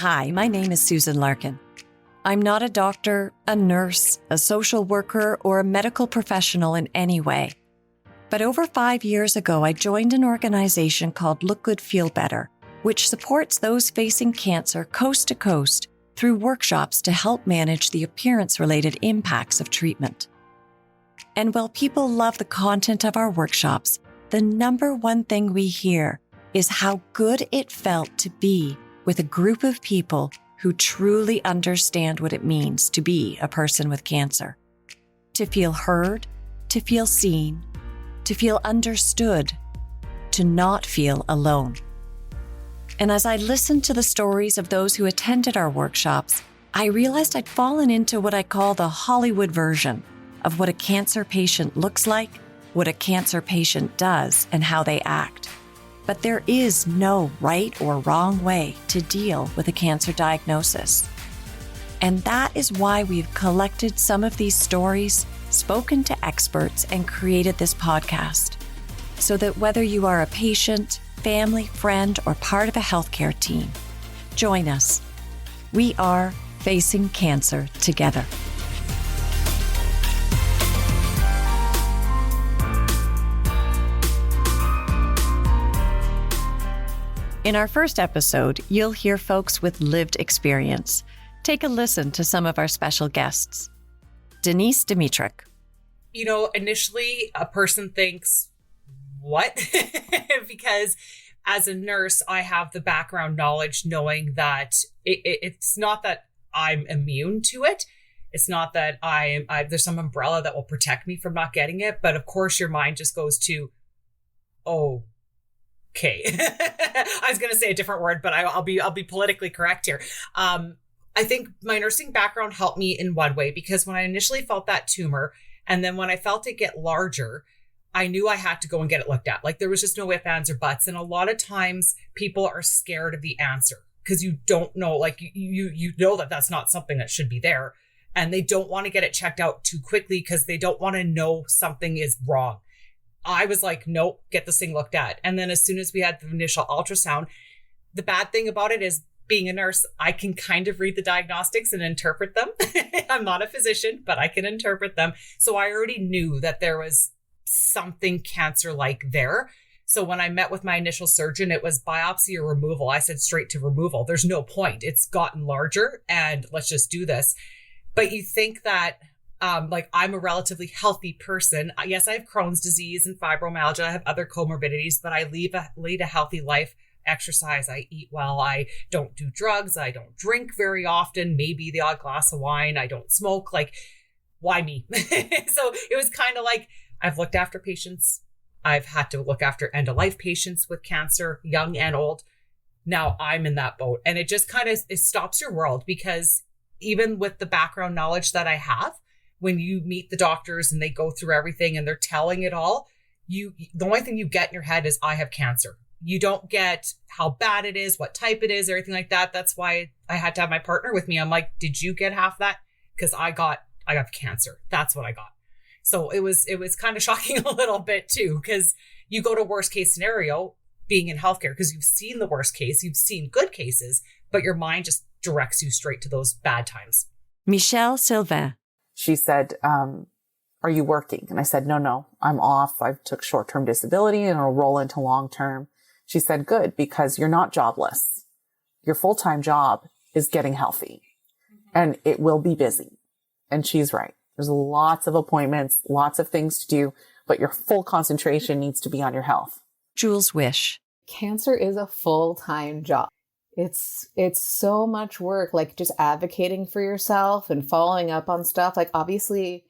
Hi, my name is Susan Larkin. I'm not a doctor, a nurse, a social worker, or a medical professional in any way. But over 5 years ago, I joined an organization called Look Good, Feel Better, which supports those facing cancer coast to coast through workshops to help manage the appearance-related impacts of treatment. And while people love the content of our workshops, the number one thing we hear is how good it felt to be with a group of people who truly understand what it means to be a person with cancer. To feel heard, to feel seen, to feel understood, to not feel alone. And as I listened to the stories of those who attended our workshops, I realized I'd fallen into what I call the Hollywood version of what a cancer patient looks like, what a cancer patient does, and how they act. But there is no right or wrong way to deal with a cancer diagnosis. And that is why we've collected some of these stories, spoken to experts, and created this podcast. So that whether you are a patient, family, friend, or part of a healthcare team, join us. We are facing cancer together. In our first episode, you'll hear folks with lived experience. Take a listen to some of our special guests. Denise Dimitrick. Initially a person thinks, what? Because as a nurse, I have the background knowledge knowing that it's not that I'm immune to it. It's not that there's some umbrella that will protect me from not getting it. But of course, your mind just goes to, oh, okay. I was going to say a different word, but I'll be politically correct here. I think my nursing background helped me in one way, because when I initially felt that tumor, and then when I felt it get larger, I knew I had to go and get it looked at. Like, there was just no ifs, ands, or buts. And a lot of times people are scared of the answer because you don't know, like you know that that's not something that should be there. And they don't want to get it checked out too quickly because they don't want to know something is wrong. I was like, nope, get this thing looked at. And then as soon as we had the initial ultrasound, the bad thing about it is, being a nurse, I can kind of read the diagnostics and interpret them. I'm not a physician, but I can interpret them. So I already knew that there was something cancer-like there. So when I met with my initial surgeon, it was biopsy or removal. I said straight to removal. There's no point. It's gotten larger and let's just do this. But you think that I'm a relatively healthy person. Yes, I have Crohn's disease and fibromyalgia. I have other comorbidities, but I lead a healthy life. Exercise, I eat well, I don't do drugs, I don't drink very often, maybe the odd glass of wine, I don't smoke. Like, why me? So it was kind of like, I've looked after patients, I've had to look after end-of-life patients with cancer, young and old. Now I'm in that boat, and it just kind of, it stops your world, because even with the background knowledge that I have, when you meet the doctors and they go through everything and they're telling it all, the only thing you get in your head is, I have cancer. You don't get how bad it is, what type it is, everything like that. That's why I had to have my partner with me. I'm like, did you get half that? Because I got cancer. That's what I got. So it was kind of shocking a little bit too, because you go to worst case scenario being in healthcare, because you've seen the worst case, you've seen good cases, but your mind just directs you straight to those bad times. Michelle Sylvain. She said, are you working? And I said, no, I'm off. I took short-term disability and it'll roll into long-term. She said, good, because you're not jobless. Your full-time job is getting healthy, and it will be busy. And she's right. There's lots of appointments, lots of things to do, but your full concentration needs to be on your health. Jules Wish. Cancer is a full-time job. It's so much work, like just advocating for yourself and following up on stuff. Like, obviously,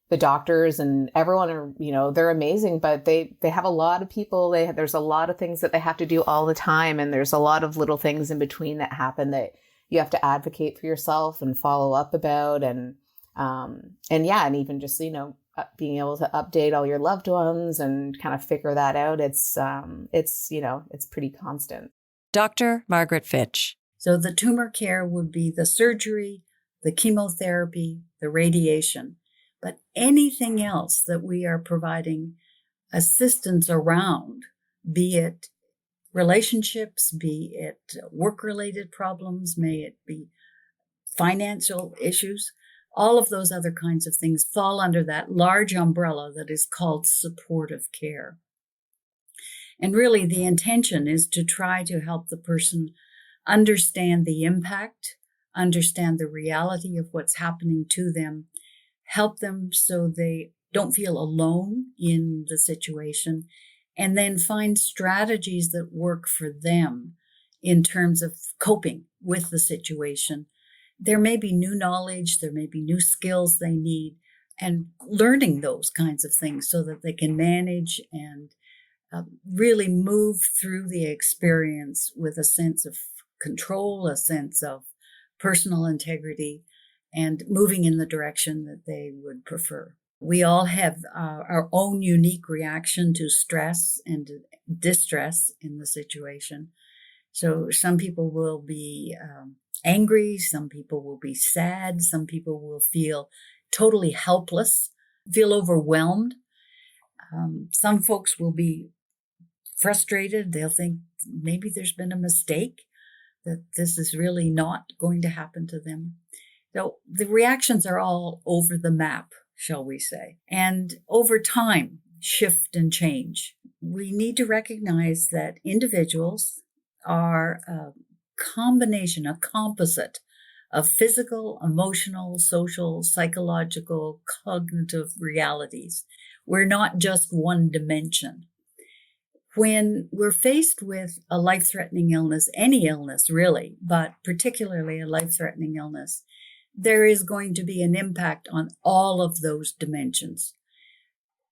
the doctors and everyone are, they're amazing, but they have a lot of people. There's a lot of things that they have to do all the time. And there's a lot of little things in between that happen that you have to advocate for yourself and follow up about. And even just, being able to update all your loved ones and kind of figure that out. It's pretty constant. Dr. Margaret Fitch. So the tumor care would be the surgery, the chemotherapy, the radiation. But anything else that we are providing assistance around, be it relationships, be it work-related problems, may it be financial issues, all of those other kinds of things fall under that large umbrella that is called supportive care. And really, the intention is to try to help the person understand the impact, understand the reality of what's happening to them, help them so they don't feel alone in the situation, and then find strategies that work for them in terms of coping with the situation. There may be new knowledge, there may be new skills they need, and learning those kinds of things so that they can manage and really move through the experience with a sense of control, a sense of personal integrity, and moving in the direction that they would prefer. We all have our own unique reaction to stress and distress in the situation. So some people will be angry, some people will be sad, some people will feel totally helpless, feel overwhelmed. Some folks will be frustrated. They'll think maybe there's been a mistake, that this is really not going to happen to them. So the reactions are all over the map, shall we say, and over time shift and change. We need to recognize that individuals are a combination, a composite of physical, emotional, social, psychological, cognitive realities. We're not just one dimension. When we're faced with a life-threatening illness, any illness really, but particularly a life-threatening illness, there is going to be an impact on all of those dimensions.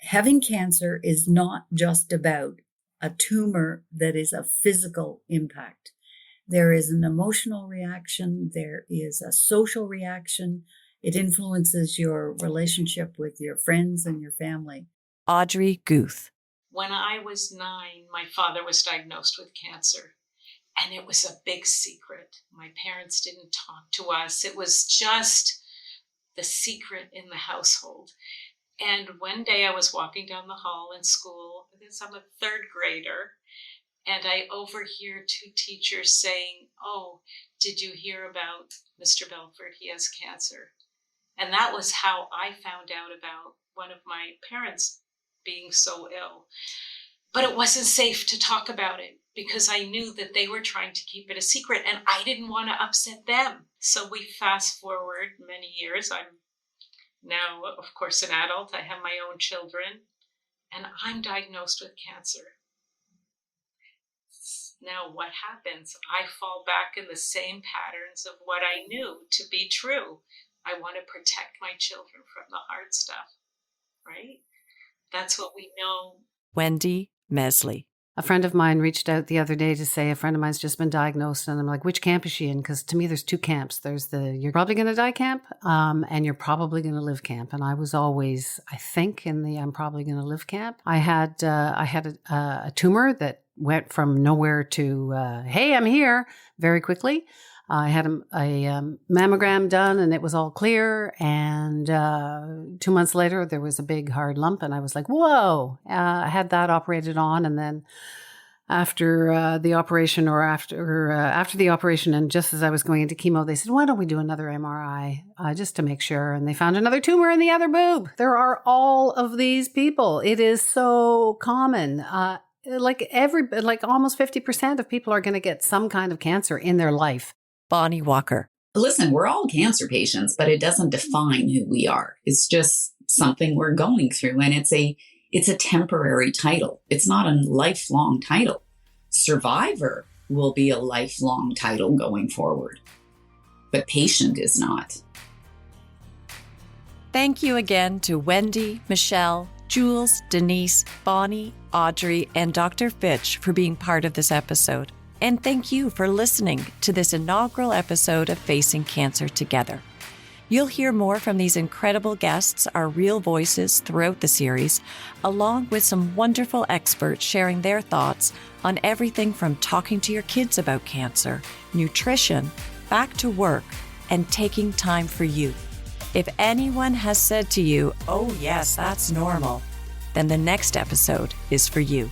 Having cancer is not just about a tumor that is a physical impact. There is an emotional reaction. There is a social reaction. It influences your relationship with your friends and your family. Audrey Guth. When I was 9, my father was diagnosed with cancer, and it was a big secret. My parents didn't talk to us. It was just the secret in the household. And one day I was walking down the hall in school, because I'm a 3rd grader, and I overhear 2 teachers saying, "Oh, did you hear about Mr. Belford? He has cancer." And that was how I found out about one of my parents being so ill. But it wasn't safe to talk about it because I knew that they were trying to keep it a secret and I didn't want to upset them. So we fast forward many years. I'm now, of course, an adult. I have my own children and I'm diagnosed with cancer. Now what happens? I fall back in the same patterns of what I knew to be true. I want to protect my children from the hard stuff, right? That's what we know. Wendy Mesley. A friend of mine reached out the other day to say a friend of mine's just been diagnosed, and I'm like, which camp is she in? Because to me, there's 2 camps. There's the you're probably going to die camp, and you're probably going to live camp. And I was always, I think, in the I'm probably going to live camp. I had a tumor that went from nowhere to hey, I'm here very quickly. I had a mammogram done and it was all clear. And 2 months later, there was a big hard lump. And I was like, whoa, I had that operated on. And then after the operation after the operation, and just as I was going into chemo, they said, why don't we do another MRI just to make sure? And they found another tumor in the other boob. There are all of these people. It is so common. Like almost 50% of people are going to get some kind of cancer in their life. Bonnie Walker. Listen, we're all cancer patients, but it doesn't define who we are. It's just something we're going through. And it's a temporary title. It's not a lifelong title. Survivor will be a lifelong title going forward, but patient is not. Thank you again to Wendy, Michelle, Jules, Denise, Bonnie, Audrey, and Dr. Fitch for being part of this episode. And thank you for listening to this inaugural episode of Facing Cancer Together. You'll hear more from these incredible guests, our real voices, throughout the series, along with some wonderful experts sharing their thoughts on everything from talking to your kids about cancer, nutrition, back to work, and taking time for you. If anyone has said to you, "Oh yes, that's normal," then the next episode is for you.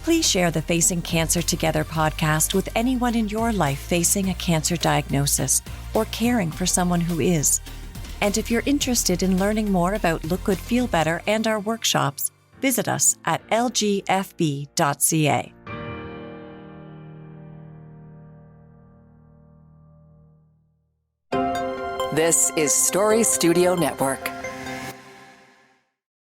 Please share the Facing Cancer Together podcast with anyone in your life facing a cancer diagnosis or caring for someone who is. And if you're interested in learning more about Look Good, Feel Better and our workshops, visit us at lgfb.ca. This is Story Studio Network.